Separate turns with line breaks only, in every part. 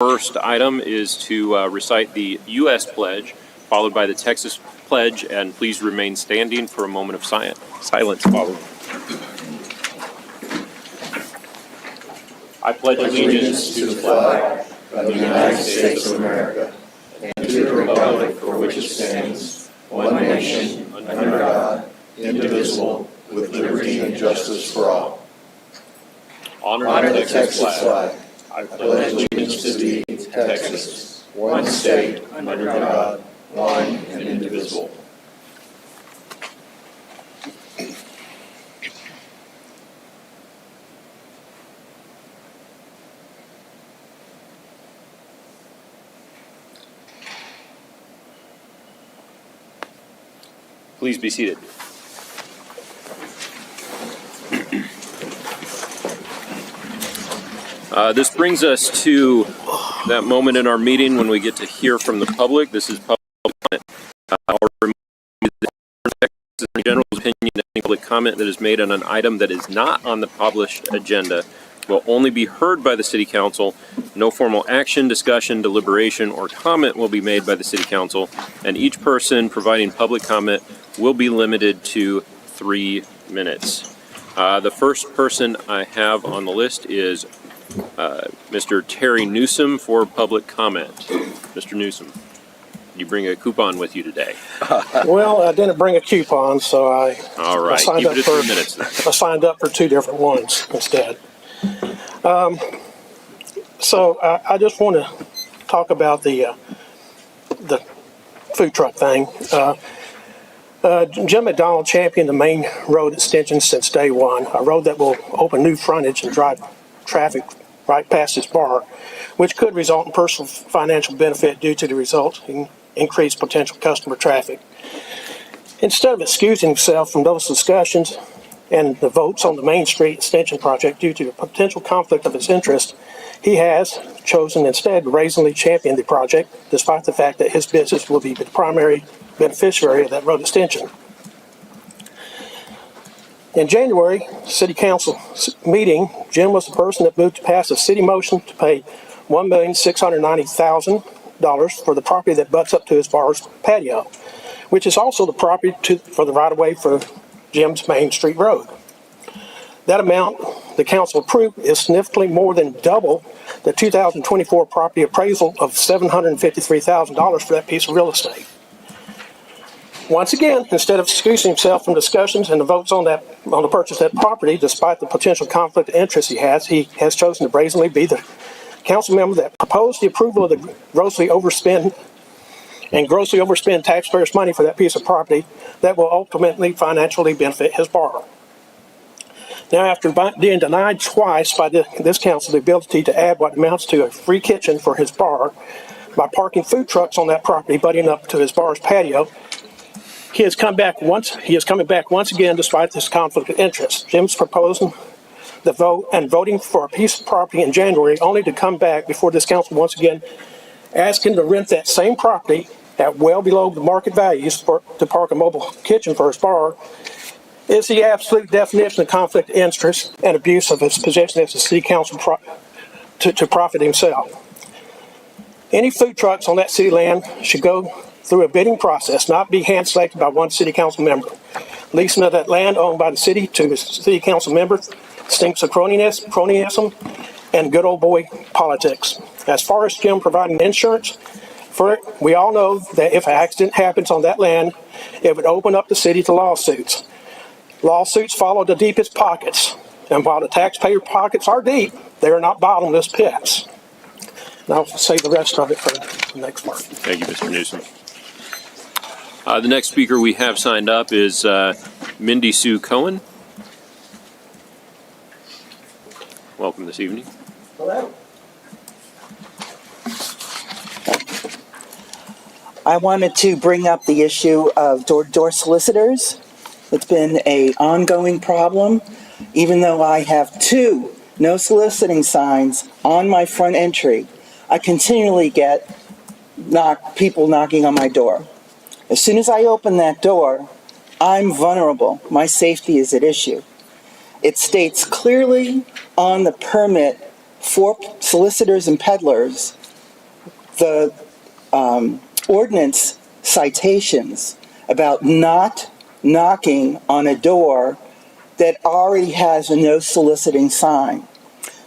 First item is to recite the U.S. pledge, followed by the Texas pledge, and please remain standing for a moment of silence following. I pledge allegiance to the flag of the United States of America and to the republic for which it stands, one nation, under God, indivisible, with liberty and justice for all. Honor the Texas flag. I pledge allegiance to thee, Texas, one state, under God, one and indivisible. Please be seated. This brings us to that moment in our meeting when we get to hear from the public. This is public comment. I'll remind you that in general opinion, any public comment that is made on an item that is not on the published agenda will only be heard by the City Council. No formal action, discussion, deliberation, or comment will be made by the City Council, and each person providing public comment will be limited to 3 minutes. The first person I have on the list is Mr. Terry Newsom for public comment. Mr. Newsom, you bring a coupon with you today?
Well, I didn't bring a coupon, so I signed up for
3 minutes then.
I signed up for 2 different ones instead. So I just want to talk about the food truck thing. Jim McDonald championed the main road extension since day one, a road that will open new frontage and drive traffic right past his bar, which could result in personal financial benefit due to the resulting increased potential customer traffic. Instead of excusing himself from those discussions and the votes on the Main Street extension project due to the potential conflict of his interest, he has chosen instead to brazenly champion the project, despite the fact that his business will be the primary beneficiary of that road extension. In January City Council meeting, Jim was the person that moved to pass a city motion to pay $1,690,000 for the property that butts up to his bar's patio, which is also the property for the right-of-way for Jim's Main Street Road. That amount the council approved is significantly more than double the 2024 property appraisal of $753,000 for that piece of real estate. Once again, instead of excusing himself from discussions and the votes on the purchase of that property, despite the potential conflict of interest he has chosen to brazenly be the council member that proposed the approval of the grossly overspend taxpayers' money for that piece of property that will ultimately financially benefit his bar. Now, after being denied twice by this council the ability to add what amounts to a free kitchen for his bar by parking food trucks on that property butting up to his bar's patio, he is coming back once again despite this conflict of interest. Jim's proposing the vote and voting for a piece of property in January only to come back before this council once again asking to rent that same property at well below the market values to park a mobile kitchen for his bar is the absolute definition of conflict of interest and abuse of his position as a city council to profit himself. Any food trucks on that city land should go through a bidding process, not be hand-selected by one city council member. Leasing of that land owned by the city to a city council member stinks of cronyism and good old boy politics. As far as Jim providing insurance for it, we all know that if an accident happens on that land, it would open up the city to lawsuits. Lawsuits follow the deepest pockets, and while the taxpayer pockets are deep, they are not bottomless pits. And I'll save the rest of it for the next part.
Thank you, Mr. Newsom. The next speaker we have signed up is Mindy Sue Cohen. Welcome this evening.
Hello. I wanted to bring up the issue of door-to-door solicitors. It's been an ongoing problem. Even though I have 2 no soliciting signs on my front entry, I continually get people knocking on my door. As soon as I open that door, I'm vulnerable. My safety is at issue. It states clearly on the permit for solicitors and peddlers the ordinance citations about not knocking on a door that already has a no soliciting sign.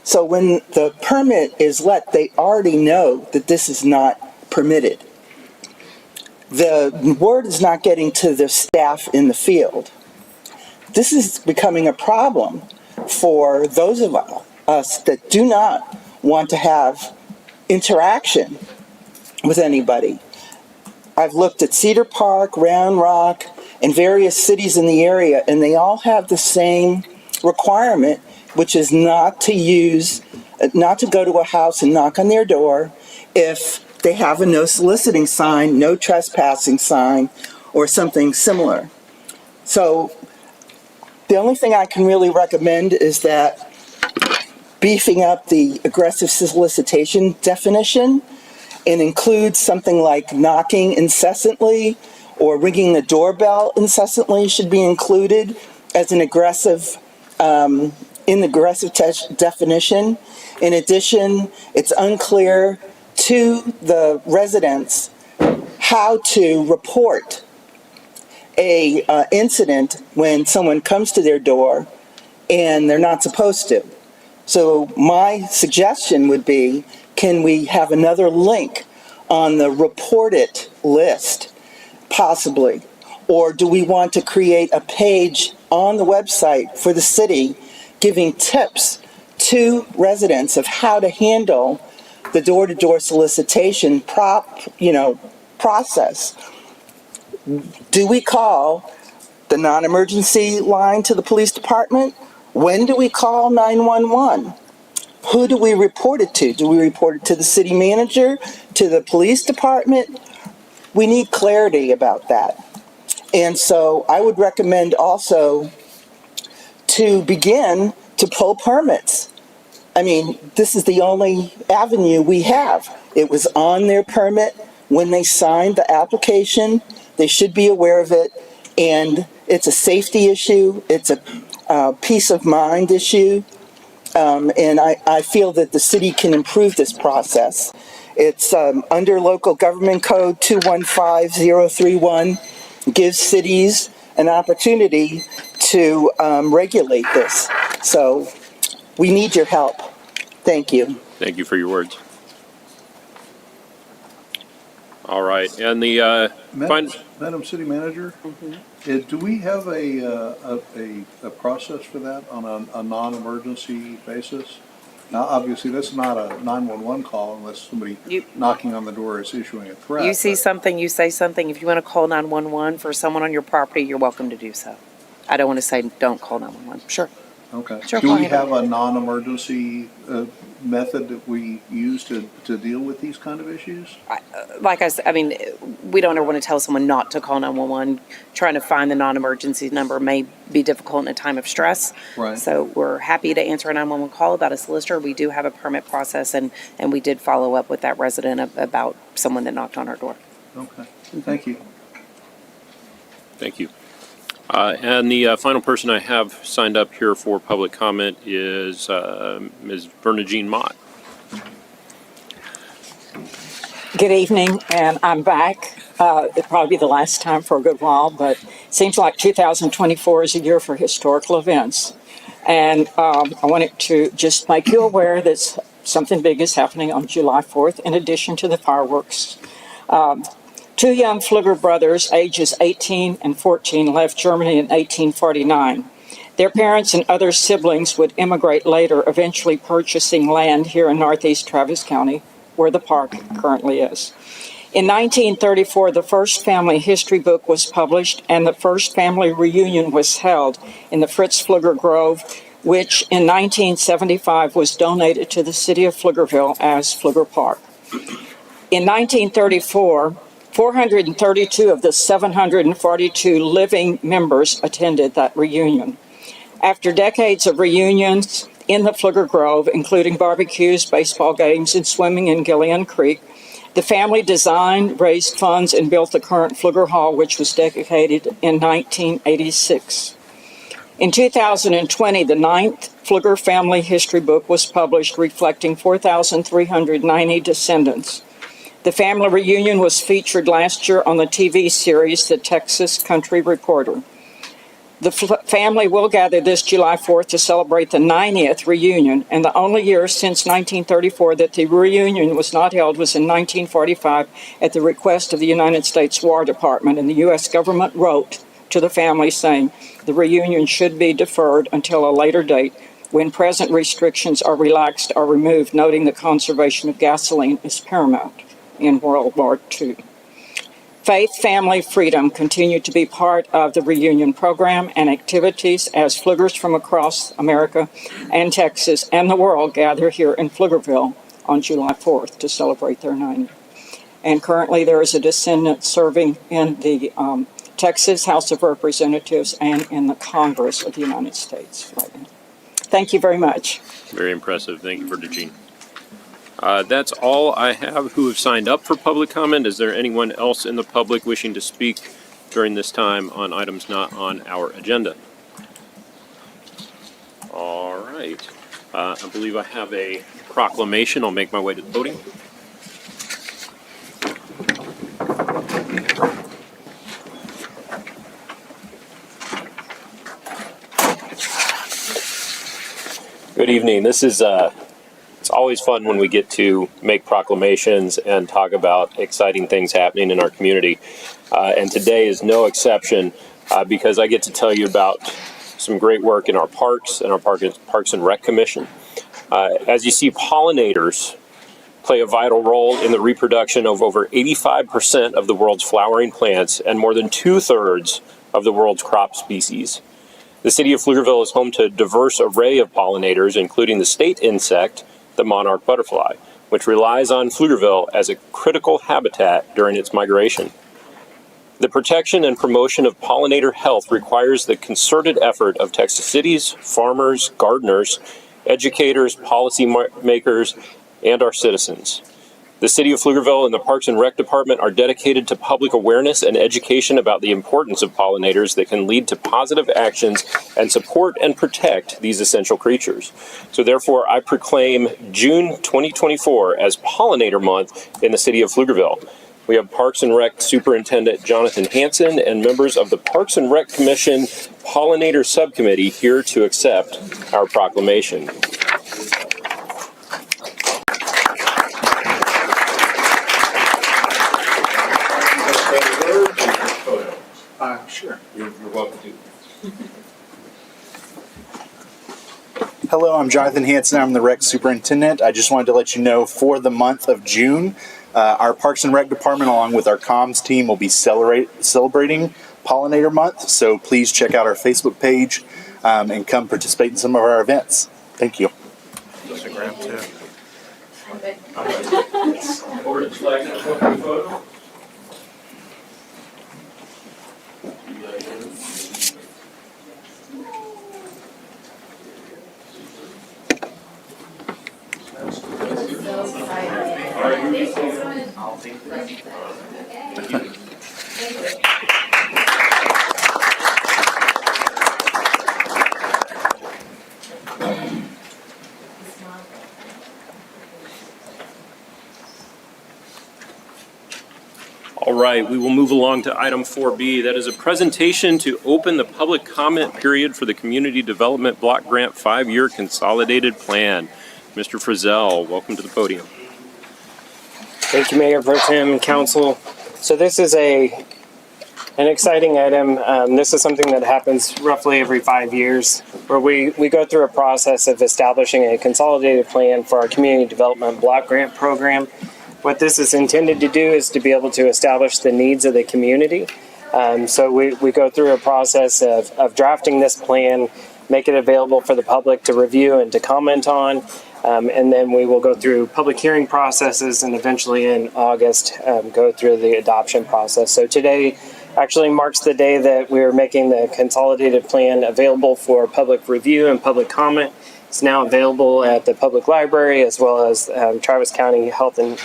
So when the permit is let, they already know that this is not permitted. The word is not getting to the staff in the field. This is becoming a problem for those of us that do not want to have interaction with anybody. I've looked at Cedar Park, Round Rock, and various cities in the area, and they all have the same requirement, which is not to go to a house and knock on their door if they have a no soliciting sign, no trespassing sign, or something similar. So the only thing I can really recommend is that beefing up the aggressive solicitation definition and include something like knocking incessantly or ringing the doorbell incessantly should be included as an aggressive, in the aggressive definition. In addition, it's unclear to the residents how to report a incident when someone comes to their door and they're not supposed to. So my suggestion would be, can we have another link on the report it list, possibly? Or do we want to create a page on the website for the city giving tips to residents of how to handle the door-to-door solicitation process? Do we call the non-emergency line to the police department? When do we call 911? Who do we report it to? Do we report it to the city manager, to the police department? We need clarity about that. And so I would recommend also to begin to pull permits. I mean, this is the only avenue we have. It was on their permit when they signed the application. They should be aware of it. And it's a safety issue. It's a peace of mind issue. And I feel that the city can improve this process. It's under Local Government Code 215031, gives cities an opportunity to regulate this. So we need your help. Thank you.
Thank you for your words. All right, and the
Madam City Manager, do we have a process for that on a non-emergency basis? Now, obviously, this is not a 911 call unless somebody knocking on the door is issuing a threat.
You see something, you say something. If you want to call 911 for someone on your property, you're welcome to do so. I don't want to say don't call 911. Sure.
Okay.
Sure,
Do
go
we
ahead.
have a non-emergency method that we use to deal with these kind of issues?
Like I said, I mean, we don't ever want to tell someone not to call 911. Trying to find the non-emergency number may be difficult in a time of stress.
Right.
So we're happy to answer a 911 call about a solicitor. We do have a permit process, and we did follow up with that resident about someone that knocked on our door.
Okay. Thank you.
Thank you. And the final person I have signed up here for public comment is Ms. Verna Jean Mott.
Good evening, and I'm back. It'll probably be the last time for a good while, but it seems like 2024 is a year for historical events. And I wanted to just make you aware that something big is happening on July 4th, in addition to the fireworks. Two young Flugger brothers, ages 18 and 14, left Germany in 1849. Their parents and other siblings would immigrate later, eventually purchasing land here in northeast Travis County, where the park currently is. In 1934, the first family history book was published, and the first family reunion was held in the Fritz Flugger Grove, which in 1975 was donated to the city of Pflugerville as Flugger Park. In 1934, 432 of the 742 living members attended that reunion. After decades of reunions in the Flugger Grove, including barbecues, baseball games, and swimming in Gillian Creek, the family designed, raised funds, and built the current Flugger Hall, which was dedicated in 1986. In 2020, the 9th Flugger Family History Book was published, reflecting 4,390 descendants. The family reunion was featured last year on the TV series, The Texas Country Reporter. The family will gather this July 4th to celebrate the 90th reunion, and the only year since 1934 that the reunion was not held was in 1945 at the request of the United States War Department, and the U.S. government wrote to the family saying the reunion should be deferred until a later date when present restrictions are relaxed or removed, noting the conservation of gasoline is paramount in World War II. Faith, family, freedom continue to be part of the reunion program and activities as Fluggers from across America and Texas and the world gather here in Pflugerville on July 4th to celebrate their 90th. And currently there is a descendant serving in the Texas House of Representatives and in the Congress of the United States right now. Thank you very much.
Very impressive. Thank you, Virginia. That's all I have who have signed up for public comment. Is there anyone else in the public wishing to speak during this time on items not on our agenda? All right. I believe I have a proclamation. I'll make my way to the podium. Good evening. This is it's always fun when we get to make proclamations and talk about exciting things happening in our community. And today is no exception because I get to tell you about some great work in our parks and our Parks and Rec Commission. As you see, pollinators play a vital role in the reproduction of over 85% of the world's flowering plants and more than 2/3 of the world's crop species. The city of Pflugerville is home to a diverse array of pollinators, including the state insect, the monarch butterfly, which relies on Pflugerville as a critical habitat during its migration. The protection and promotion of pollinator health requires the concerted effort of Texas cities, farmers, gardeners, educators, policymakers, and our citizens. The City of Pflugerville and the Parks and Rec Department are dedicated to public awareness and education about the importance of pollinators that can lead to positive actions and support and protect these essential creatures. So therefore, I proclaim June 2024 as Pollinator Month in the City of Pflugerville. We have Parks and Rec Superintendent Jonathan Hansen and members of the Parks and Rec Commission Pollinator Subcommittee here to accept our proclamation.
Sure.
You're welcome to.
Hello, I'm Jonathan Hansen. I'm the Rec Superintendent. I just wanted to let you know for the month of June, our Parks and Rec Department, along with our comms team, will be celebrating Pollinator Month. So please check out our Facebook page and come participate in some of our events. Thank you.
Instagram too. Over to the flag and photo. All right, we will move along to item 4B. That is a presentation to open the public comment period for the Community Development Block Grant 5-Year Consolidated Plan. Mr. Frizzell, welcome to the podium.
Thank you, Mayor Pro Tem and Council. So this is an exciting item. This is something that happens roughly every 5 years, where we go through a process of establishing a consolidated plan for our Community Development Block Grant Program. What this is intended to do is to be able to establish the needs of the community. So we go through a process of drafting this plan, make it available for the public to review and to comment on, and then we will go through public hearing processes and eventually in August go through the adoption process. So today actually marks the day that we're making the consolidated plan available for public review and public comment. It's now available at the public library as well as Travis County Health and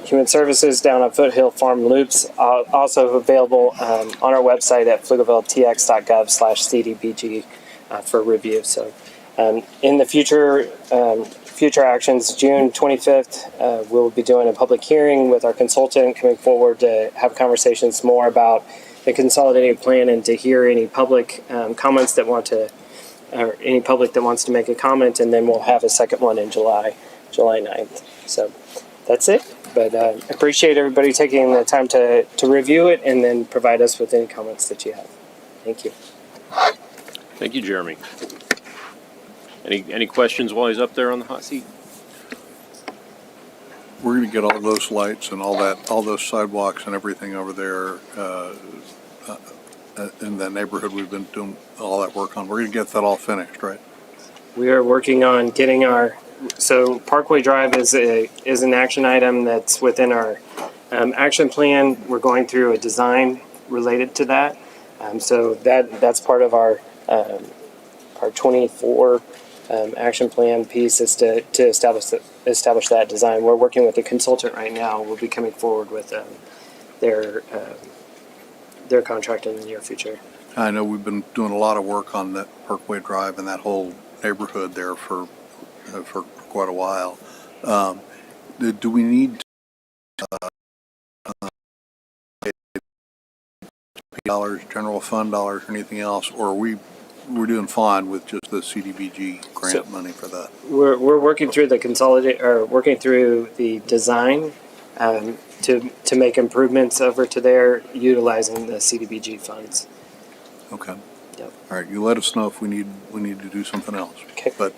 Human Services down on Foothill Farm Loops, also available on our website at pflugervilletx.gov/cdbg for review. So In the future actions, June 25th, we'll be doing a public hearing with our consultant coming forward to have conversations more about the consolidated plan and to hear any public comments that want to, or any public that wants to make a comment, and then we'll have a second one in July 9th. So that's it. But appreciate everybody taking the time to review it and then provide us with any comments that you have. Thank you.
Thank you, Jeremy. Any questions while he's up there on the hot seat?
We're gonna get all those lights and all those sidewalks and everything over there, in that neighborhood we've been doing all that work on. We're gonna get that all finished, right?
We are working on getting so Parkway Drive is an action item that's within our action plan. We're going through a design related to that. So that's part of our 24 action plan piece is to establish that design. We're working with a consultant right now. We'll be coming forward with their contract in the near future.
I know we've been doing a lot of work on that Parkway Drive and that whole neighborhood there for quite a while. Do we need dollars, general fund dollars, or anything else, or we're doing fine with just the CDBG grant money for that?
We're working through working through the design to make improvements over to there utilizing the CDBG funds.
Okay.
Yep.
All right. You let us know if we need to do something else.
Okay.
But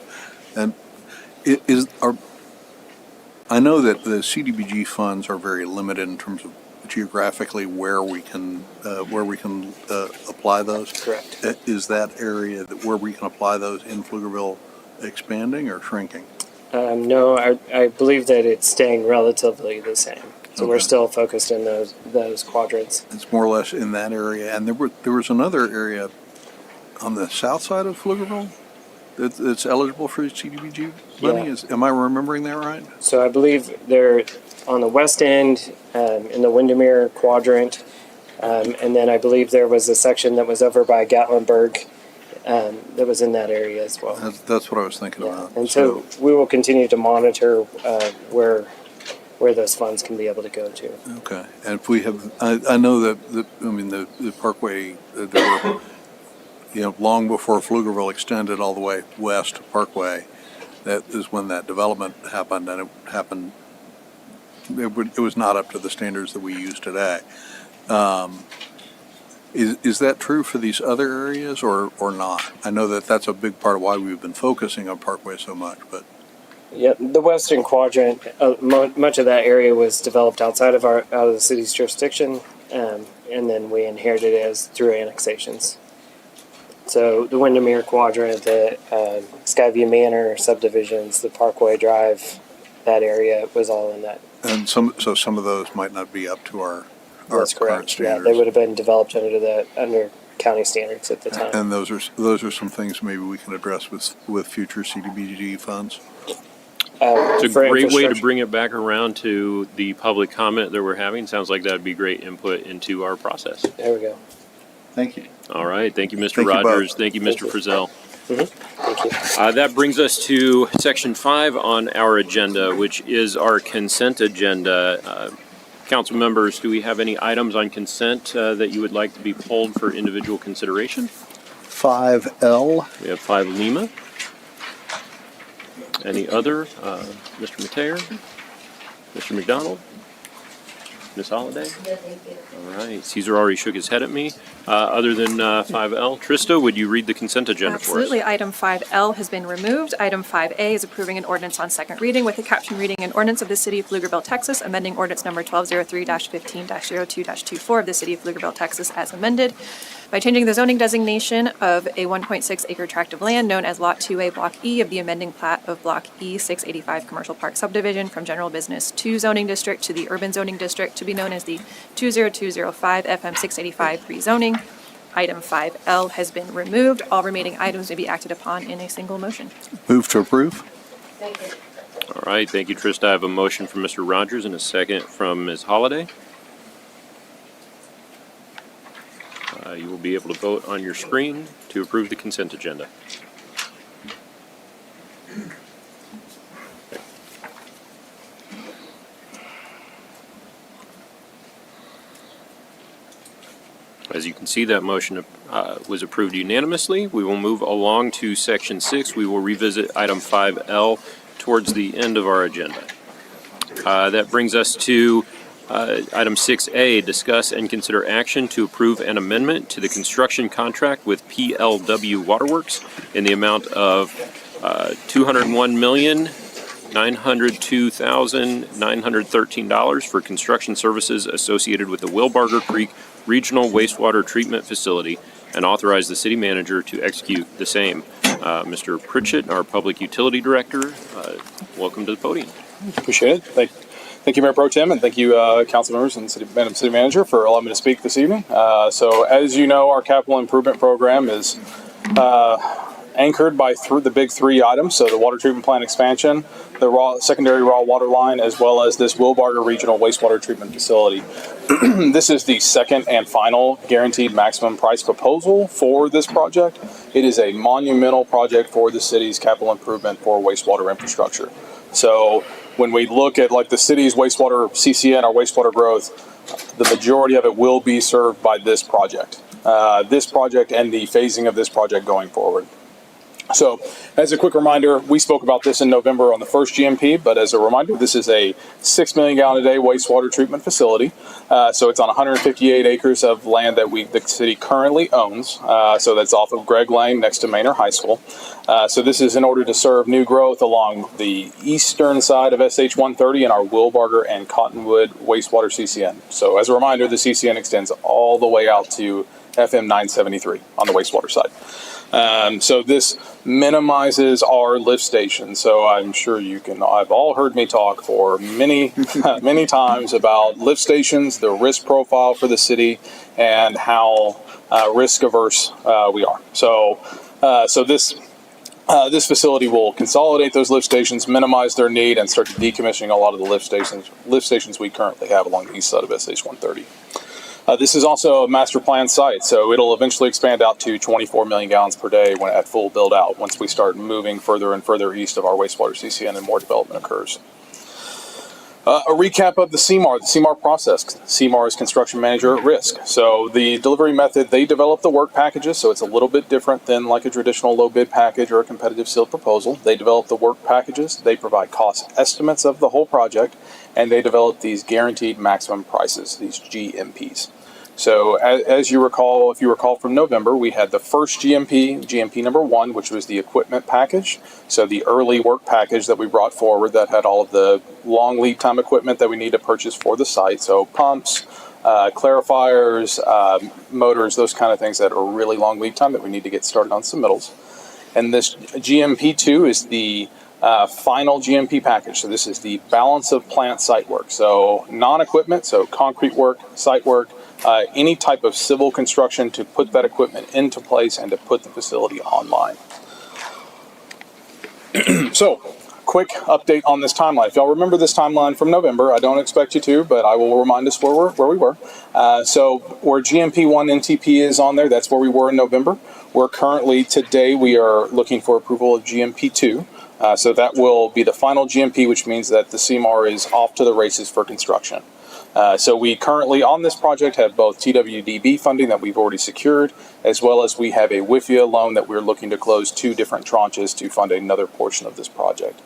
I know that the CDBG funds are very limited in terms of geographically where we can apply those.
Correct.
Is that area where we can apply those in Pflugerville expanding or shrinking?
No, I believe that it's staying relatively the same. So we're
Okay.
still focused in those quadrants.
It's more or less in that area. And there was another area on the south side of Pflugerville that's eligible for CDBG money.
Yeah.
Am I remembering that right?
So I believe they're on the west end in the Windermere quadrant. And then I believe there was a section that was over by Gatlinburg that was in that area as well.
That's what I was thinking
Yeah.
about.
And so we will continue to monitor where those funds can be able to go to.
Okay, and if we have, I know that the Parkway, there were, long before Pflugerville extended all the way west to Parkway, that is when that development happened, and it happened. It was not up to the standards that we use today. Is that true for these other areas or not? I know that that's a big part of why we've been focusing on Parkway so much, but.
Yeah, the western quadrant, much of that area was developed outside of the city's jurisdiction, and then we inherited it through annexations. So the Windermere quadrant, the Skyview Manor subdivisions, the Parkway Drive, that area was all in that.
And some of those might not be up to our
That's
current
correct. Yeah,
standards.
they would have been developed under county standards at the time.
And those are some things maybe we can address with future CDBG funds.
It's a
For
great way to
infrastructure.
bring it back around to the public comment that we're having. Sounds like that would be great input into our process.
There we go.
Thank you.
All right. Thank you, Mr.
Thank you both.
Rogers. Thank you, Mr.
Thank you.
Frizzell.
Thank you.
That brings us to section 5 on our agenda, which is our consent agenda. Council members, do we have any items on consent that you would like to be pulled for individual consideration?
5L.
We have 5 Lima. Any other? Mr. Mateer? Mr. McDonald? Ms. Holliday? All right. Caesar already shook his head at me. Other than 5L, Trista, would you read the consent agenda for us?
Absolutely. Item 5L has been removed. Item 5A is approving an ordinance on second reading with a caption reading an ordinance of the City of Pflugerville, Texas, amending ordinance number 1203-15-02-24 of the City of Pflugerville, Texas, as amended by changing the zoning designation of a 1.6 acre tract of land known as Lot 2A Block E of the amending plat of Block E 685 Commercial Park Subdivision from General Business 2 Zoning District to the Urban Zoning District to be known as the 20205 FM 685 rezoning. Item 5L has been removed. All remaining items may be acted upon in a single motion.
Move to approve.
All right. Thank you, Trista. I have a motion from Mr. Rogers and a second from Ms. Holliday. You will be able to vote on your screen to approve the consent agenda. As you can see, that motion was approved unanimously. We will move along to Section 6. We will revisit item 5L towards the end of our agenda. That brings us to item 6A, discuss and consider action to approve an amendment to the construction contract with PLW Waterworks in the amount of $201,902,913 for construction services associated with the Wilbarger Creek Regional Wastewater Treatment Facility and authorize the city manager to execute the same. Mr. Pritchett, our Public Utility Director, welcome to the podium.
Appreciate it. Thank you, Mayor Pro Tem, and thank you, council members and Madam City Manager, for allowing me to speak this evening. So, as you know, our capital improvement program is anchored by the big three items. So, the water treatment plant expansion, the secondary raw water line, as well as this Wilbarger Regional Wastewater Treatment Facility. This is the second and final guaranteed maximum price proposal for this project. It is a monumental project for the city's capital improvement for wastewater infrastructure. So, when we look at like the city's wastewater CCN, our wastewater growth, the majority of it will be served by this project and the phasing of this project going forward. So, as a quick reminder, we spoke about this in November on the first GMP, but as a reminder, this is a 6 million gallon a day wastewater treatment facility. So it's on 158 acres of land that the city currently owns. So that's off of Greg Lane next to Manor High School. So this is in order to serve new growth along the eastern side of SH 130 and our Wilbarger and Cottonwood wastewater CCN. So as a reminder, the CCN extends all the way out to FM 973 on the wastewater side. So this minimizes our lift station. So I'm sure I've all heard me talk for many, many times about lift stations, the risk profile for the city, and how risk averse we are. So this facility will consolidate those lift stations, minimize their need, and start decommissioning a lot of the lift stations we currently have along the east side of SH 130. This is also a master plan site, so it'll eventually expand out to 24 million gallons per day when at full build out, once we start moving further and further east of our wastewater CCN and more development occurs. A recap of the CMAR process. CMAR is construction manager at risk. So the delivery method, they develop the work packages, so it's a little bit different than like a traditional low bid package or a competitive sealed proposal. They develop the work packages, they provide cost estimates of the whole project, and they develop these guaranteed maximum prices, these GMPs. So as you recall, if you recall from November, we had the first GMP number 1, which was the equipment package. So the early work package that we brought forward that had all of the long lead time equipment that we need to purchase for the site. So pumps, clarifiers, motors, those kind of things that are really long lead time that we need to get started on submittals. And this GMP2 is the final GMP package. So this is the balance of plant site work. So non-equipment, so concrete work, site work, any type of civil construction to put that equipment into place and to put the facility online. So, quick update on this timeline. If y'all remember this timeline from November, I don't expect you to, but I will remind us where we were. So, where GMP1 NTP is on there, that's where we were in November. We're currently, today, we are looking for approval of GMP2. So that will be the final GMP, which means that the CMAR is off to the races for construction. So we currently on this project have both TWDB funding that we've already secured, as well as we have a WIFIA loan that we're looking to close 2 different tranches to fund another portion of this project.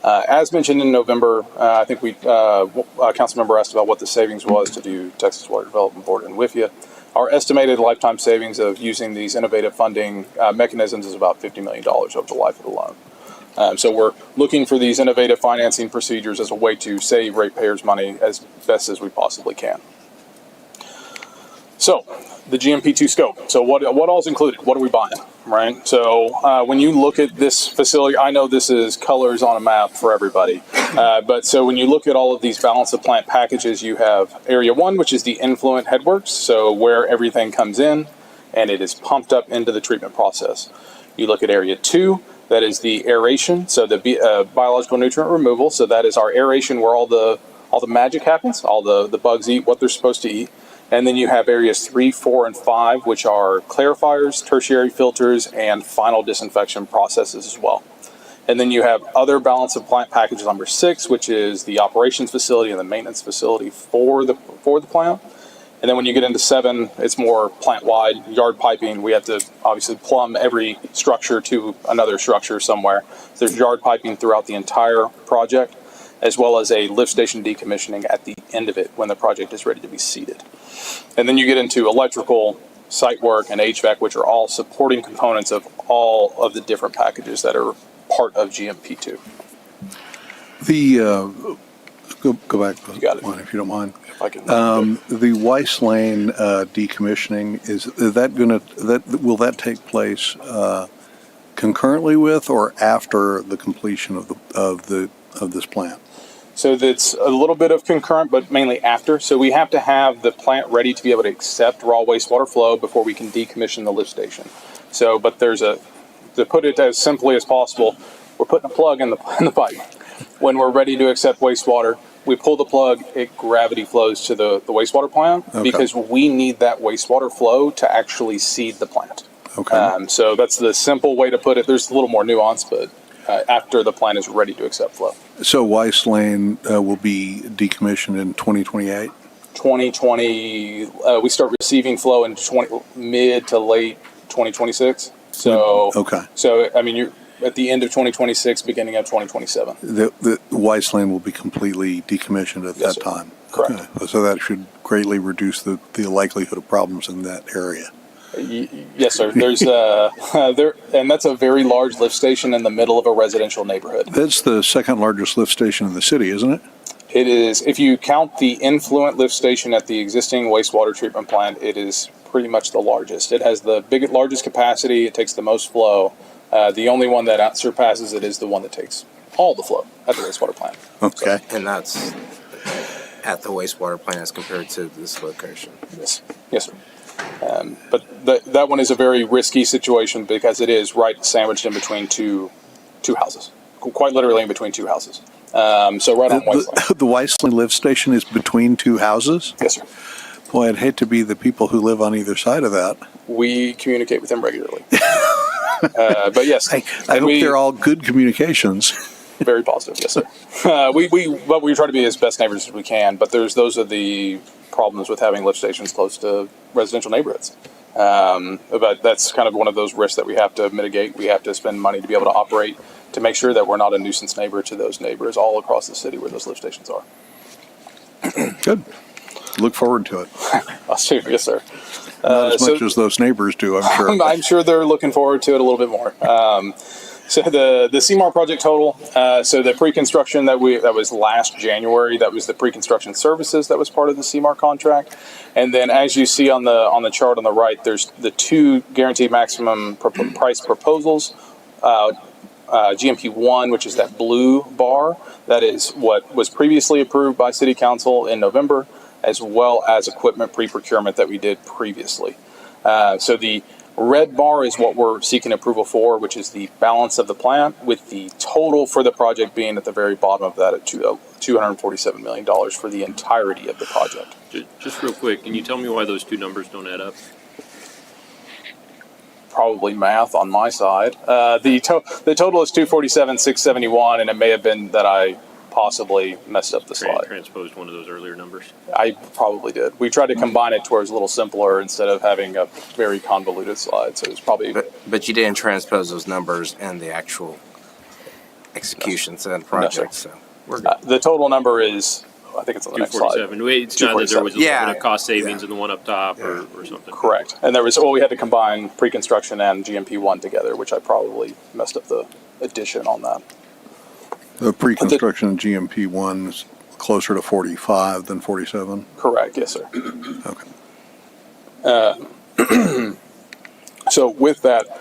As mentioned in November, I think a council member asked about what the savings was to do Texas Water Development Board and WIFIA. Our estimated lifetime savings of using these innovative funding mechanisms is about $50 million over the life of the loan. So we're looking for these innovative financing procedures as a way to save ratepayers money as best as we possibly can. So the GMP2 scope. So what all is included? What are we buying, right? So when you look at this facility, I know this is colors on a map for everybody. But so when you look at all of these balance of plant packages, you have area 1, which is the influent headworks. So where everything comes in and it is pumped up into the treatment process. You look at area 2. That is the aeration, so the biological nutrient removal. So that is our aeration where all the magic happens, all the bugs eat what they're supposed to eat. And then you have areas 3, 4, and 5, which are clarifiers, tertiary filters, and final disinfection processes as well. And then you have other balance of plant packages number 6, which is the operations facility and the maintenance facility for the plant. And then when you get into 7, it's more plant-wide yard piping. We have to obviously plumb every structure to another structure somewhere. There's yard piping throughout the entire project, as well as a lift station decommissioning at the end of it when the project is ready to be seeded. And then you get into electrical, site work, and HVAC, which are all supporting components of all of the different packages that are part of GMP2.
Go back
You got it.
one if you don't mind.
If I can,
The Weiss Lane decommissioning, will that take place concurrently with or after the completion of this plant?
So that's a little bit of concurrent, but mainly after. So we have to have the plant ready to be able to accept raw wastewater flow before we can decommission the lift station. So, but to put it as simply as possible, we're putting a plug in the pipe. When we're ready to accept wastewater, we pull the plug, it gravity flows to the wastewater plant because we need that wastewater flow to actually seed the plant.
Okay.
So that's the simple way to put it. There's a little more nuance, but after the plant is ready to accept flow.
So Weiss Lane will be decommissioned in 2028?
2020, we start receiving flow in mid to late 2026. So,
Okay.
So I mean, you're at the end of 2026, beginning of 2027.
The Weiss Lane will be completely decommissioned at
Yes,
that
sir.
time?
Correct.
Okay. So that should greatly reduce the likelihood of problems in that area.
Yes, sir. There's and that's a very large lift station in the middle of a residential neighborhood.
That's the second largest lift station in the city, isn't it?
It is, if you count the influent lift station at the existing wastewater treatment plant, it is pretty much the largest. It has the largest capacity. It takes the most flow. The only one that surpasses it is the one that takes all the flow at the wastewater plant.
Okay.
And that's at the wastewater plant as compared to this location.
Yes, yes, sir. But that one is a very risky situation because it is right sandwiched in between two houses, quite literally in between two houses. So right on Weiss Lane.
The Weiss Lane lift station is between two houses?
Yes, sir.
Boy, I'd hate to be the people who live on either side of that.
We communicate with them regularly. But yes,
I hope they're all good communications.
very positive. Yes, sir. We try to be as best neighbors as we can, but those are the problems with having lift stations close to residential neighborhoods. But that's kind of one of those risks that we have to mitigate. We have to spend money to be able to operate to make sure that we're not a nuisance neighbor to those neighbors all across the city where those lift stations are.
Good. Look forward to it.
I'll see. Yes, sir.
Not as much as those neighbors do, I'm sure.
I'm sure they're looking forward to it a little bit more. So the CMAR project total, so the pre-construction that was last January, that was the pre-construction services that was part of the CMAR contract. And then as you see on the chart on the right, there's the 2 guaranteed maximum price proposals. GMP1, which is that blue bar, that is what was previously approved by City Council in November, as well as equipment pre-procurement that we did previously. So the red bar is what we're seeking approval for, which is the balance of the plant, with the total for the project being at the very bottom of that at $247 million for the entirety of the project.
Just real quick, can you tell me why those two numbers don't add up?
Probably math on my side. The total is 247,671, and it may have been that I possibly messed up the slide.
Transposed one of those earlier numbers.
I probably did. We tried to combine it to where it's a little simpler instead of having a very convoluted slide. So it's probably.
But you didn't transpose those numbers and the actual executions of the project, so we're good.
The total number is, I think it's on the next slide.
247. It's not that there was a little
Yeah.
bit of cost savings in the one up top or something.
Correct. And we had to combine pre-construction and GMP1 together, which I probably messed up the addition on that.
The pre-construction GMP1 is closer to 45 than 47?
Correct, yes, sir.
Okay.
So with that,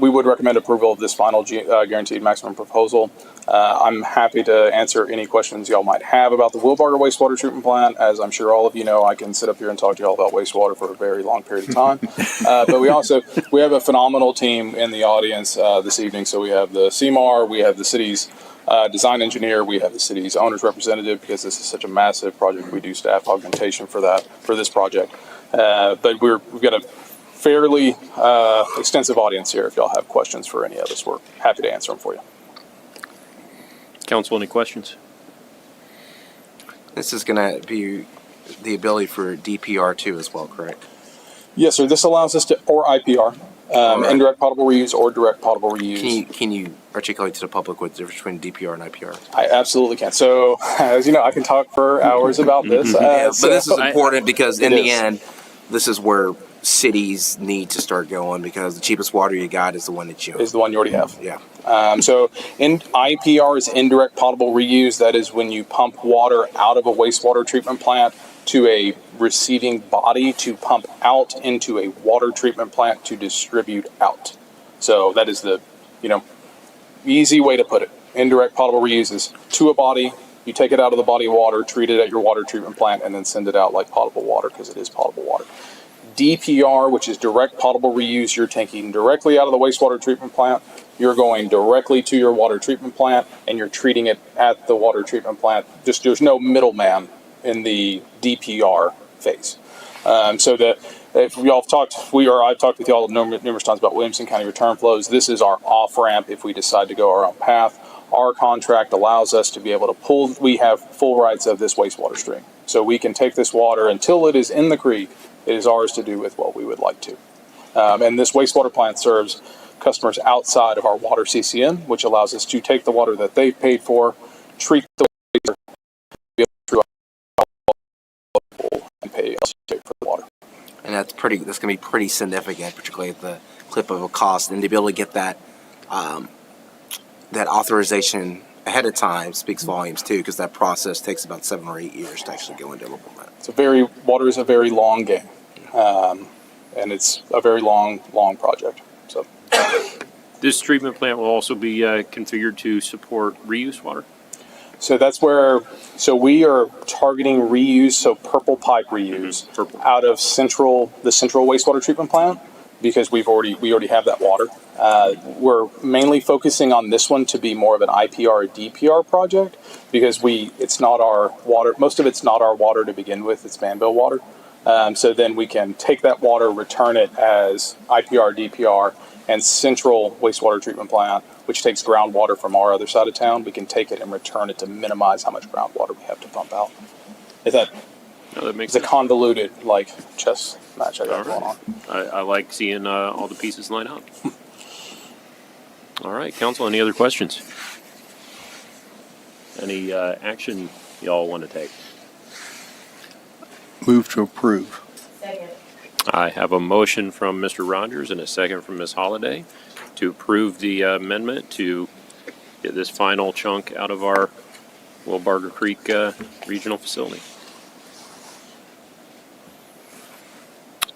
we would recommend approval of this final guaranteed maximum proposal. I'm happy to answer any questions y'all might have about the Wilbarger wastewater treatment plant. As I'm sure all of you know, I can sit up here and talk to y'all about wastewater for a very long period of time. But we have a phenomenal team in the audience this evening. So we have the CMAR, we have the city's design engineer, we have the city's owner's representative, because this is such a massive project. We do staff augmentation for this project. But we've got a fairly extensive audience here. If y'all have questions for any of us, we're happy to answer them for you.
Council, any questions?
This is going to be the ability for DPR too as well, correct?
Yes, sir. This allows us to, or IPR,
Alright.
indirect potable reuse or direct potable reuse.
Can you articulate to the public what the difference between DPR and IPR?
I absolutely can. So, as you know, I can talk for hours about this.
Yeah, but
so-
this is important because in
It
the
is.
end, this is where cities need to start going because the cheapest water you got is the one that you
is the one you already have.
Yeah.
So in IPR is indirect potable reuse. That is when you pump water out of a wastewater treatment plant to a receiving body to pump out into a water treatment plant to distribute out. So that is the, easy way to put it. Indirect potable reuse is to a body, you take it out of the body of water, treat it at your water treatment plant, and then send it out like potable water because it is potable water. DPR, which is direct potable reuse, you're taking directly out of the wastewater treatment plant, you're going directly to your water treatment plant, and you're treating it at the water treatment plant. Just there's no middleman in the DPR phase. If y'all have talked, I've talked with y'all numerous times about Williamson County return flows. This is our off ramp if we decide to go our own path. Our contract allows us to be able to pull. We have full rights of this wastewater stream, so we can take this water until it is in the creek. It is ours to do with what we would like to. And this wastewater plant serves customers outside of our water CCN, which allows us to take the water that they've paid for, treat the water, and pay us for the water.
And that's going to be pretty significant, particularly at the clip of a cost. And to be able to get that that authorization ahead of time speaks volumes too, because that process takes about 7 or 8 years to actually go into implement.
Water is a very long game, and it's a very long project. So
This treatment plant will also be configured to support reuse water.
So that's where, we are targeting reuse, so purple pipe reuse out of the central wastewater treatment plant because we already have that water. We're mainly focusing on this one to be more of an IPR or DPR project because it's not our water. Most of it's not our water to begin with. It's Manville water. So then we can take that water, return it as IPR, DPR, and central wastewater treatment plant, which takes groundwater from our other side of town. We can take it and return it to minimize how much groundwater we have to pump out.
That makes
It's a convoluted chess match I got
All
going
right.
on.
I like seeing all the pieces line up. All right, council, any other questions? Any action y'all want to take?
Move to approve.
I have a motion from Mr. Rogers and a second from Ms. Holliday to approve the amendment to get this final chunk out of our Wilbarger Creek regional facility.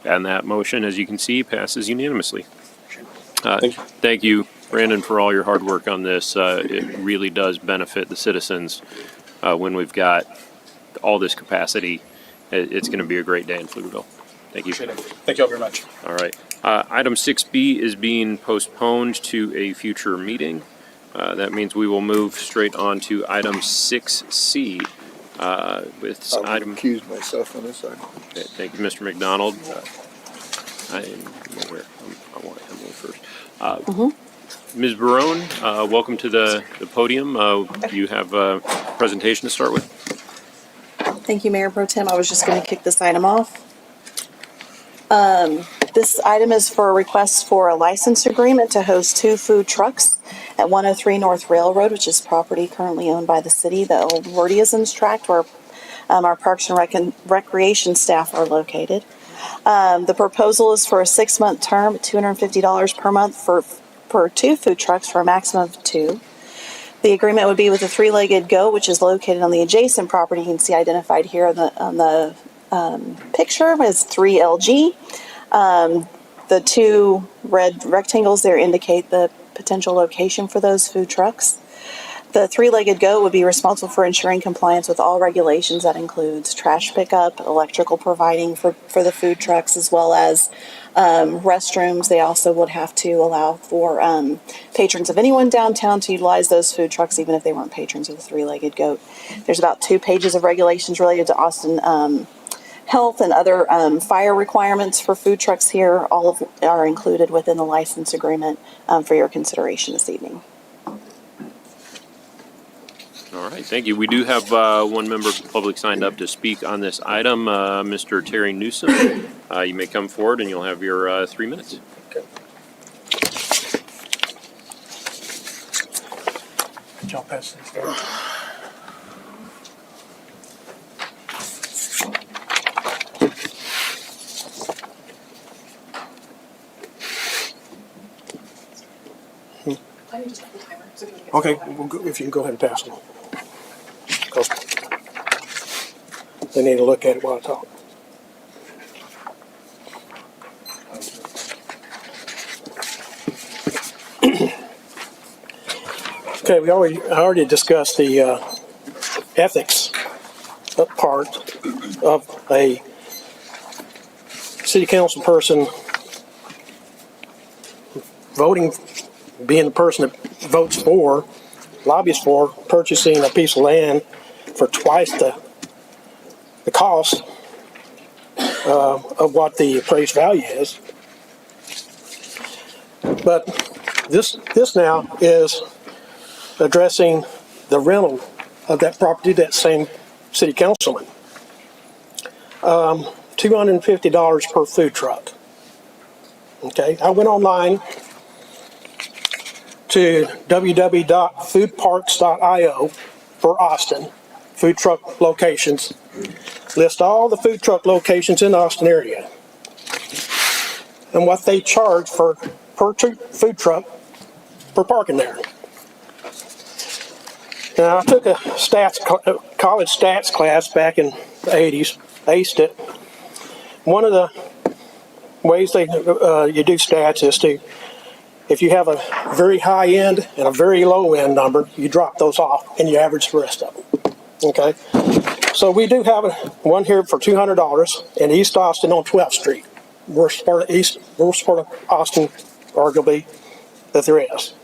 And that motion, as you can see, passes unanimously. Thank you, Brandon, for all your hard work on this. It really does benefit the citizens when we've got all this capacity. It's going to be a great day in Pflugerville. Thank you.
Thank you all very much.
All right. Item 6B is being postponed to a future meeting. That means we will move straight on to item 6C. With
I will
item.
recuse myself on this item.
Okay, thank you, Mr. McDonald. I want Emily first. Ms. Barone, welcome to the podium. You have a presentation to start with.
Thank you, Mayor Pro Tem. I was just going to kick this item off. This item is for a request for a license agreement to host 2 food trucks at 103 North Railroad, which is property currently owned by the city, the old Wordisms tract where our Parks and Recreation staff are located. The proposal is for a 6-month term at $250 per month for 2 food trucks for a maximum of 2. The agreement would be with the Three-Legged Goat, which is located on the adjacent property. You can see identified here on the picture as 3LG. The 2 red rectangles there indicate the potential location for those food trucks. The Three-Legged Goat would be responsible for ensuring compliance with all regulations. That includes trash pickup, electrical providing for the food trucks, as well as restrooms. They also would have to allow for patrons of anyone downtown to utilize those food trucks, even if they weren't patrons of the Three-Legged Goat. There's about 2 pages of regulations related to Austin health and other fire requirements for food trucks here. All of are included within the license agreement for your consideration this evening.
All right. right, thank you. We do have one member of the public signed up to speak on this item, Mr. Terry Newsom. You may come forward and you'll have your 3 minutes.
Could y'all pass these down? Okay, we'll go, if you can go ahead and pass them. 'Cause they need to look at it while I talk. Okay, I already discussed the ethics part of a city council person voting, being the person that votes for, lobbyists for, purchasing a piece of land for twice the cost of what the appraised value is. But this now is addressing the rental of that property, that same city councilman. $250 per food truck. Okay, I went online to www.foodparks.io for Austin, food truck locations. List all the food truck locations in the Austin area and what they charge per food truck for parking there. Now, I took a college stats class back in the 80s, aced it. One of the ways you do stats is to, if you have a very high end and a very low end number, you drop those off and you average the rest of them. Okay? So we do have one here for $200 in East Austin on 12th Street. Worst part of Austin, arguably, that there is.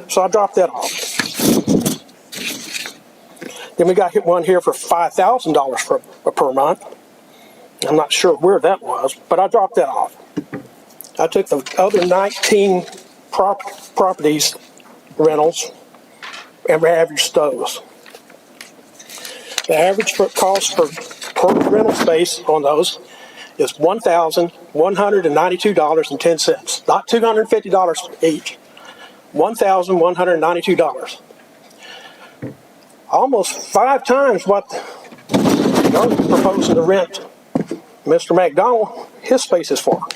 So I dropped that off. Then we got one here for $5,000 per month. I'm not sure where that was, but I dropped that off. I took the other 19 properties rentals and averaged those. The average cost per rental space on those is $1,192.10. Not $250 each. $1,192. Almost 5 times what you're proposing to rent Mr. McDonald his space is for.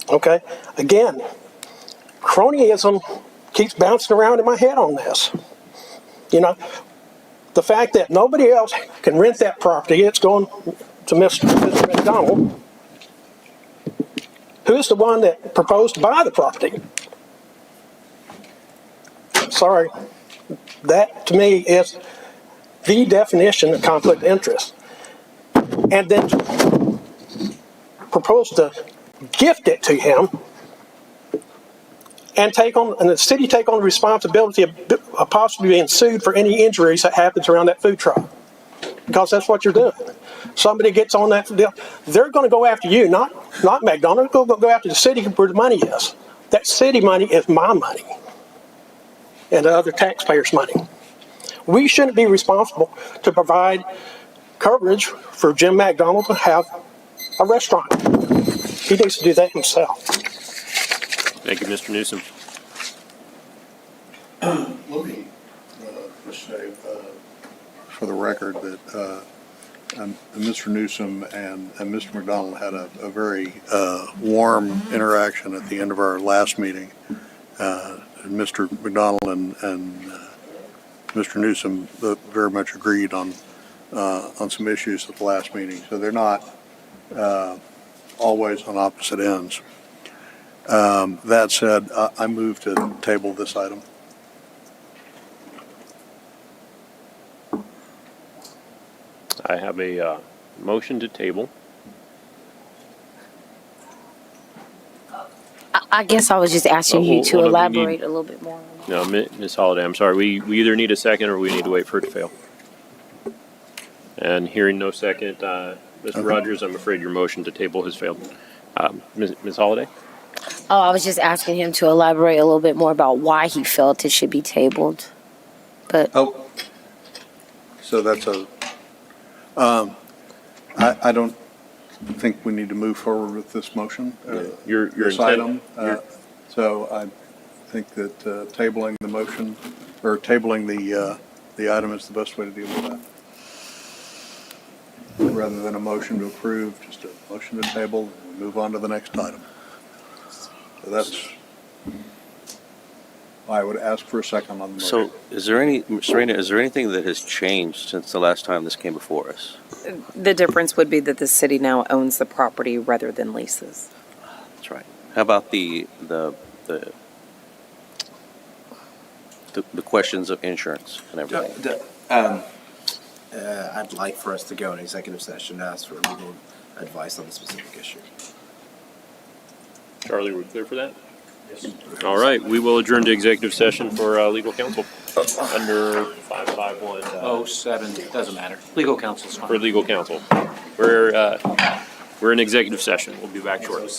Okay? Again, cronyism keeps bouncing around in my head on this. You know, the fact that nobody else can rent that property, it's going to Mr. McDonald, who's the one that proposed to buy the property. Sorry. That, to me, is the definition of conflict of interest. And then propose to gift it to him and the city take on the responsibility of possibly being sued for any injuries that happens around that food truck. Because that's what you're doing. Somebody gets on that deal, they're going to go after you, not McDonald's, they're going to go after the city where the money is. That city money is my money and the other taxpayers' money. We shouldn't be responsible to provide coverage for Jim McDonald to have a restaurant. He needs to do that himself.
Thank you, Mr. Newsom.
Let me just say, for the record, that Mr. Newsom and Mr. McDonald had a very warm interaction at the end of our last meeting. Mr. McDonald and Mr. Newsom very much agreed on some issues at the last meeting. So they're not always on opposite ends. That said, I move to table this item.
I have a motion to table.
I guess I was just asking you to
hold on,
elaborate a little bit more.
No, Ms. Holliday, I'm sorry. We either need a second or we need to wait for it to fail. And hearing no second, Mr. Rogers, I'm afraid your motion to table has failed. Ms. Holliday?
Oh, I was just asking him to elaborate a little bit more about why he felt it should be tabled. But
So that's I don't think we need to move forward with this motion.
Your
This
intent-
item. So I think that tabling the motion, or tabling the item is the best way to deal with that. Rather than a motion to approve, just a motion to table, and move on to the next item. So that's, I would ask for a second on the motion.
So is there Serena, is there anything that has changed since the last time this came before us?
The difference would be that the city now owns the property rather than leases.
That's right. How about the questions of insurance and everything?
I'd like for us to go in executive session to ask for legal advice on the specific issue.
Charlie, we're clear for that? Yes. All right, we will adjourn to executive session for legal counsel under 551.
07, doesn't matter. Legal counsel's fine.
For legal counsel. We're in executive session. We'll be back shortly.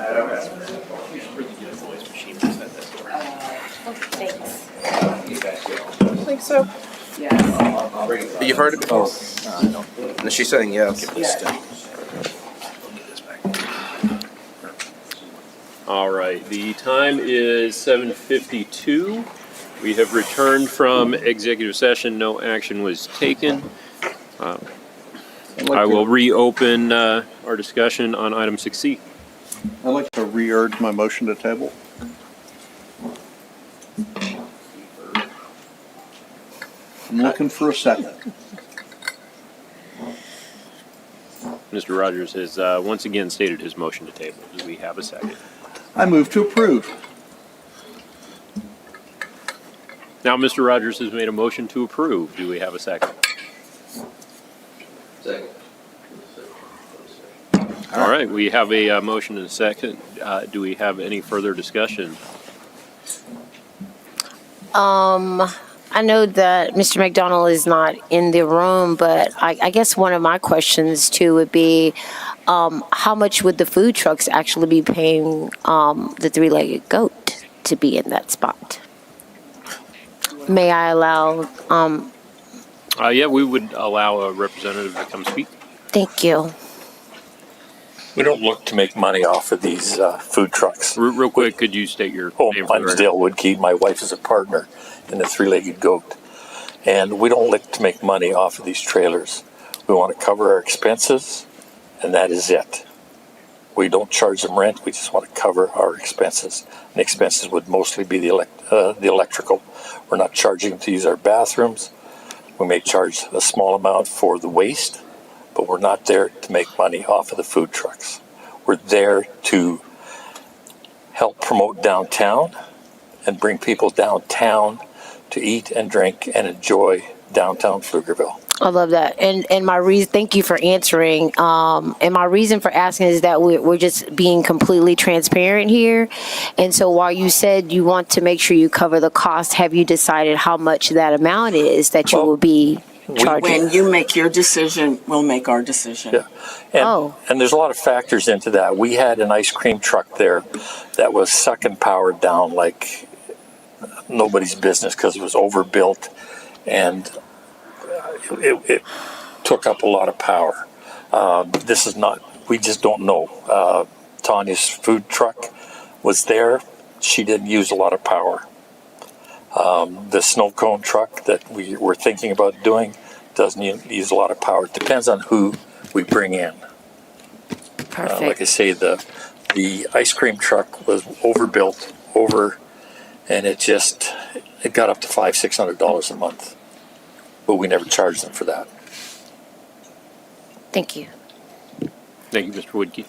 I think so.
You've heard it before? No, she's saying yes.
All right, the time is 7:52. We have returned from executive session. No action was taken. I will reopen our discussion on item 6C.
I'd like to re-urge my motion to table. I'm looking for a second.
Mr. Rogers has once again stated his motion to table. Do we have a second?
I move to approve.
Now, Mr. Rogers has made a motion to approve. Do we have a second?
Second.
All right, we have a motion and a second. Do we have any further discussion?
I know that Mr. McDonald is not in the room, but I guess one of my questions too would be, how much would the food trucks actually be paying the three-legged goat to be in that spot? May I allow?
Yeah, we would allow a representative to come speak.
Thank you.
We don't look to make money off of these food trucks.
Real quick, could you state your name?
I'm Dale Woodkey. My wife is a partner in the Three-Legged Goat. And we don't look to make money off of these trailers. We want to cover our expenses, and that is it. We don't charge them rent. We just want to cover our expenses. And the expenses would mostly be the electrical. We're not charging to use our bathrooms. We may charge a small amount for the waste, but we're not there to make money off of the food trucks. We're there to help promote downtown and bring people downtown to eat and drink and enjoy downtown Pflugerville.
I love that, and my reason. Thank you for answering. And my reason for asking is that we're just being completely transparent here. And so, while you said you want to make sure you cover the cost, have you decided how much that amount is that you will be charging?
When you make your decision, we'll make our decision.
Yeah. And there's a lot of factors into that. We had an ice cream truck there that was sucking power down like nobody's business because it was overbuilt and it took up a lot of power. This is not, we just don't know. Tanya's food truck was there. She didn't use a lot of power. The snow cone truck that we were thinking about doing doesn't use a lot of power. It depends on who we bring in.
Perfect.
Like I say, the ice cream truck was overbuilt, and it got up to $500-600 a month. But we never charged them for that.
Thank you.
Thank you, Mr. Woodkey.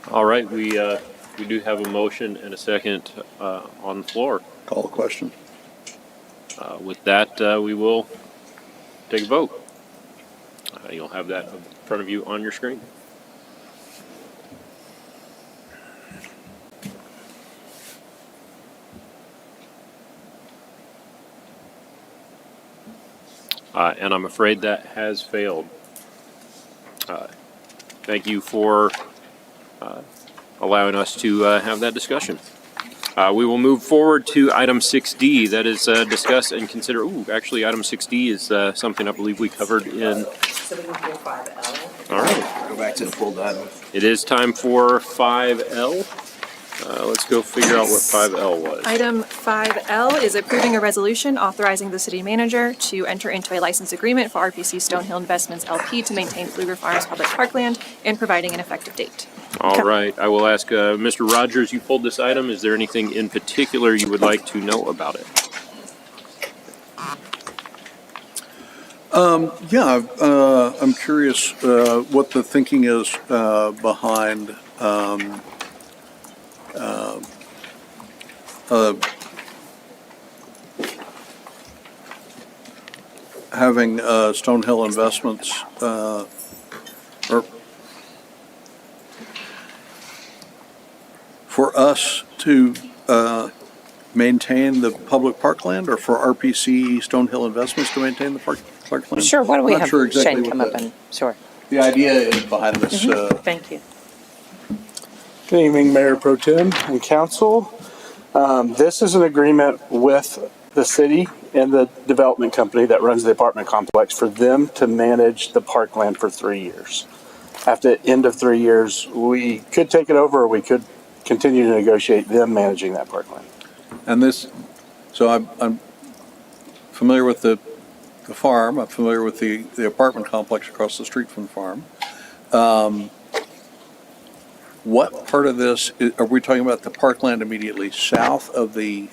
All right, we do have a motion and a second on the floor.
Call the question.
With that, we will take a vote. You'll have that in front of you on your screen. And I'm afraid that has failed. Thank you for allowing us to have that discussion. We will move forward to item 6D. That is discuss and consider. Actually, item 6D is something I believe we covered in.
So we can pull 5L.
All right.
Go back to the pulled item.
It is time for 5L. Let's go figure out what 5L was.
Item 5L is approving a resolution authorizing the city manager to enter into a license agreement for RPC Stonehill Investments LP to maintain Pfluger Farms Public Parkland and providing an effective date.
All right. I will ask Mr. Rogers, you pulled this item. Is there anything in particular you would like to know about it?
I'm curious what the thinking is behind having Stonehill Investments or for us to maintain the public parkland, or for RPC Stonehill Investments to maintain the parkland?
Sure, why don't we
Not
have
sure exactly
Shane
what
come up and, sure.
the idea is behind this.
Thank you.
Good evening, Mayor Pro Tem and Council. This is an agreement with the city and the development company that runs the apartment complex for them to manage the parkland for 3 years. After the end of 3 years, we could take it over or we could continue to negotiate them managing that parkland.
And this, so I'm familiar with the farm, I'm familiar with the apartment complex across the street from the farm. What part of this, are we talking about the parkland immediately south of the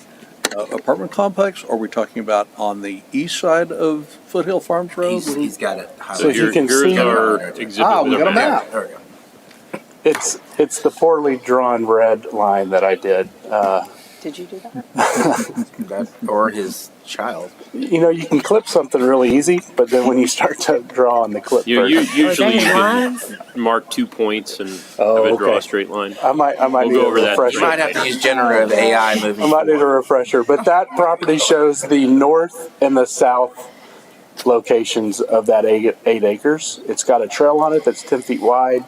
apartment complex? Or are we talking about on the east side of Foothill Farms Road?
He's got it.
So you can
Here's
see,
our exhibit.
We
with
got
our
a map.
There we go.
it's the poorly drawn red line that I did.
Did you do that?
Or his child.
You know, you can clip something really easy, but then when you start to draw on the clip
You
version,
usually you can
lines?
mark 2 points and
Oh,
have it draw
okay.
a straight line.
I might
We'll
need
go
a
over that.
refresher.
You might have to use generative AI moving
I might need a
forward.
refresher, but that property shows the north and the south locations of that 8 acres. It's got a trail on it that's 10 feet wide.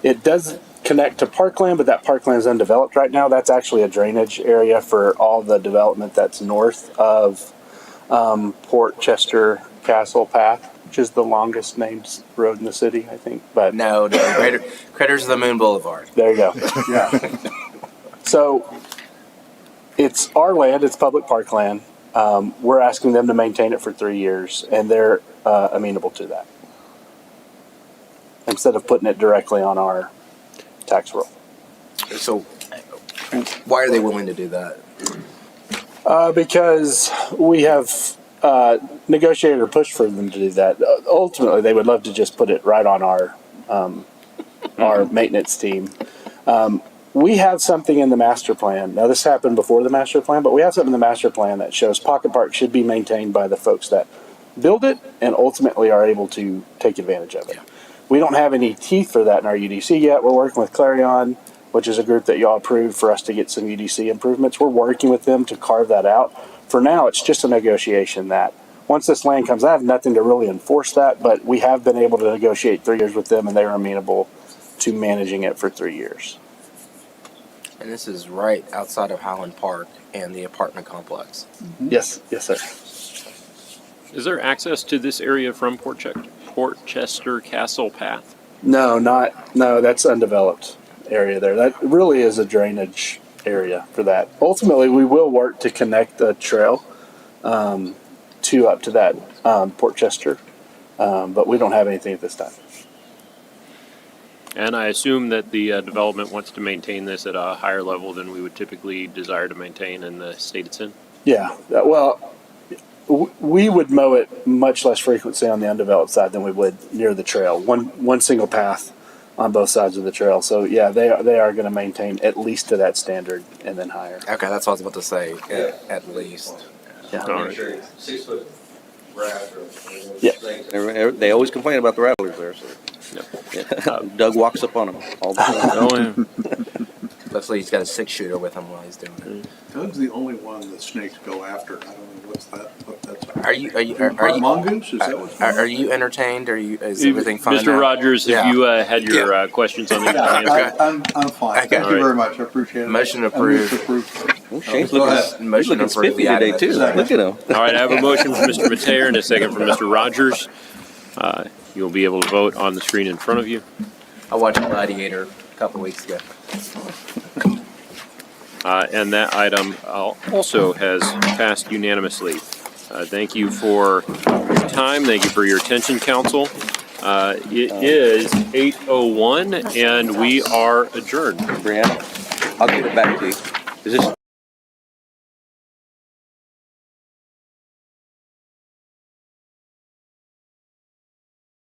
It does connect to parkland, but that parkland is undeveloped right now. That's actually a drainage area for all the development that's north of Port Chester Castle Path, which is the longest named road in the city, I think. But
No, Critters of the Moon Boulevard.
there you go.
Yeah.
So it's our land, it's public parkland. We're asking them to maintain it for 3 years, and they're amenable to that. Instead of putting it directly on our tax roll.
So, why are they willing to do that?
Because we have negotiated or pushed for them to do that. Ultimately, they would love to just put it right on our maintenance team. We have something in the master plan. Now, this happened before the master plan, but we have something in the master plan that shows Pocket Park should be maintained by the folks that build it and ultimately are able to take advantage of it.
Yeah.
We don't have any teeth for that in our UDC yet. We're working with Clarion, which is a group that y'all approved for us to get some UDC improvements. We're working with them to carve that out. For now, it's just a negotiation that once this land comes, I have nothing to really enforce that, but we have been able to negotiate 3 years with them, and they are amenable to managing it for 3 years.
And this is right outside of Highland Park and the apartment complex.
Yes, sir.
Is there access to this area from Port Chester Castle Path?
No, that's undeveloped area there. That really is a drainage area for that. Ultimately, we will work to connect the trail to up to that Port Chester, but we don't have anything at this time.
And I assume that the development wants to maintain this at a higher level than we would typically desire to maintain in the state it's in?
Yeah, well, we would mow it much less frequency on the undeveloped side than we would near the trail. One single path on both sides of the trail. So yeah, they are going to maintain at least to that standard and then higher.
Okay, that's what I was about to say. At least.
Yeah.
All right.
6 foot rafter.
Yeah.
They always complain about the rattlers there. So. Yeah. Doug walks up on them all the time.
Oh,
Luckily, he's got a 6-shooter with him while he's doing it.
Doug's the only one that snakes go after. I don't know what that's.
Are you
mongoose? Is that what?
Are you entertained? Is everything fine?
Mr.
now?
Rogers, have
Yeah.
you had your questions on the
Okay.
I'm fine.
Okay.
Thank you
All right.
very much. I appreciate it.
Motion
I move
approved.
to approve.
Oh, Shane's
Go
looking,
ahead.
he's
Motion
looking
approved.
spiffy today, too.
Second.
Look at him.
All right, I have a motion from Mr. Mateer and a second from Mr. Rogers. You'll be able to vote on the screen in front of you.
I watched Gladiator a couple weeks ago.
And that item also has passed unanimously. Thank you for your time. Thank you for your attention, council. It is 8:01 and we are adjourned.
Brianna, I'll give it back to you. Is this